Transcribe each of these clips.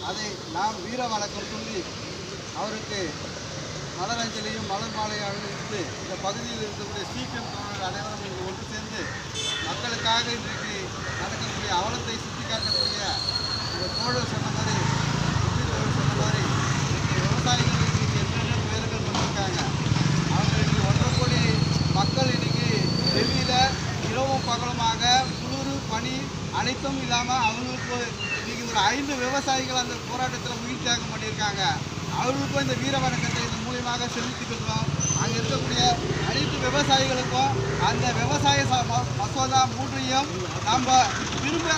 அதை நாம் வீர வணக்கம் சொல்லி அவருக்கு மலரஞ்சலியும் மலர் மாலையும் அணிவித்து இந்த பகுதியில் இருக்கக்கூடிய சிபிஎம் தோழர்கள் அனைவரும் இங்கு ஒன்று சேர்ந்து மக்களுக்காக இன்றைக்கு நடக்கக்கூடிய அவலத்தை சுட்டிக்காட்டக்கூடிய இந்த தோழர் சொன்ன மாதிரி சொன்ன மாதிரி இன்றைக்கு விவசாயிகள் இன்றைக்கி என்னென்ன துயரங்கள் பண்ணியிருக்காங்க. அவங்க இன்றைக்கி 1.5 கோடி மக்கள் இன்றைக்கி டெல்லியில் இரவும் பகலுமாக குளிர் பனி அனைத்தும் இல்லாமல் அவங்களுக்கு இன்றைக்கி ஒரு 5 விவசாயிகள் அந்த போராட்டத்தில் உயிர் தியாகம் பண்ணியிருக்காங்க. அவர்களுக்கும் இந்த வீர வணக்கத்தை இதன் மூலியமாக செலுத்திக்கிறோம். அங்கே இருக்கக்கூடிய அனைத்து விவசாயிகளுக்கும் அந்த விவசாய மசோதா 3ஐயும் நாம் திரும்ப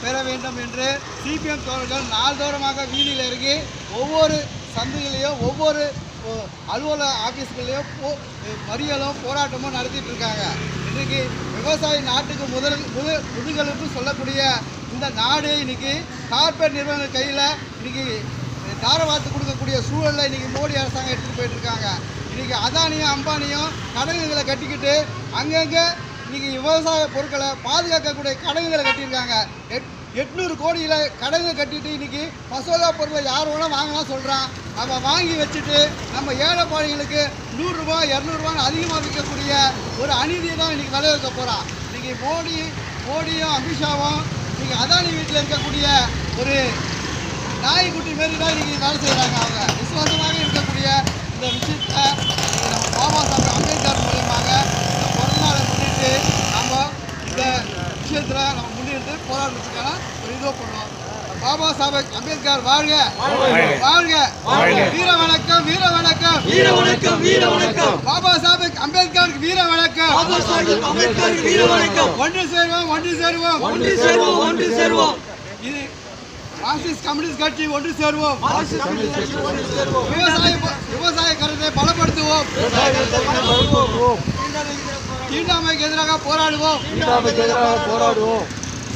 பெற வேண்டும் என்று சிபிஎம் தோழர்கள் நாள்தோறமாக வீதியில் இறங்கி ஒவ்வொரு சந்தைகளையும் ஒவ்வொரு அலுவலக ஆஃபீஸ்களையும் மறியலும் போராட்டமும் நடத்திட்டு இருக்காங்க. இன்றைக்கி விவசாய நாட்டுக்கு முதுகெலும்பு சொல்லக்கூடிய இந்த நாடு இன்றைக்கி கார்பரேட் நிறுவனங்கள் கையில் இன்றைக்கி தாரவாத்து கொடுக்கக்கூடிய சூழலில் இன்றைக்கி மோடி அரசாங்கம் எடுத்துகிட்டு போயிட்டுருக்காங்க. இன்றைக்கி அதானியும் அம்பானியும் கடகுகளை கட்டிக்கிட்டு அங்கங்கே இன்றைக்கி விவசாய பொருட்களை பாதுகாக்கக்கூடிய கடகுகளை கட்டியிருக்காங்க. 800 கோடியில் கடகு கட்டிட்டு இன்றைக்கி மசோதா பொருளை யார் வேணால் வாங்கலாம் சொல்கிறான். நம்ம வாங்கி வச்சுட்டு நம்ம ஏழைப்பாளையங்களுக்கு 100 ரூபா 200 ரூபான்னு அதிகமாக விற்கக்கூடிய ஒரு அநீதியை தான் இன்றைக்கி விளைவிக்க போகிறான். இன்றைக்கி மோடியும் அமித்ஷாவும் இன்றைக்கி அதானி வீட்டில் இருக்கக்கூடிய ஒரு நாய்க்குட்டி மாரி தான் இன்றைக்கி வேலை செய்கிறாங்க. அவங்க விசுவாசமாக இருக்கக்கூடிய இந்த விஷயத்தை நம்ம பாபா சாஹேப் அம்பேத்கர் மூலியமாக இந்த பிறந்தநாளை முன்னிட்டு நம்ம இந்த விஷயத்தில் நம்ம முன்னிட்டு போராடுறதுக்கான ஒரு இதுவை பண்ணுவோம். பாபா சாஹேப் அம்பேத்கர் வாழ்க வாழ்க, வீர வணக்கம் வீர வணக்கம் வீர வணக்கம் வீர வணக்கம், பாபா சாஹேப் அம்பேத்கருக்கு வீர வணக்கம், பாபா சாஹேப் அம்பேத்கருக்கு வீர வணக்கம். ஒன்று சேருவோம் ஒன்று சேருவோம் ஒன்று சேருவோம் ஒன்று சேருவோம். இது மார்க்சிஸ்ட் கம்யூனிஸ்ட் கட்சி ஒன்று சேருவோம். விவசாய கருத்தை பலப்படுத்துவோம். தீண்டாமைக்கு எதிராக போராடுவோம்.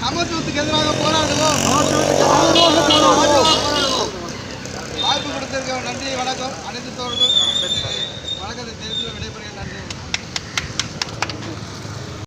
சமத்துவத்துக்கு எதிராக போராடுவோம். வாய்ப்பு கொடுத்திருக்க நன்றி வணக்கம். அனைத்து தோழர்களும் வணக்கத்தை தெரிவித்து விடைபெறுகிறேன்.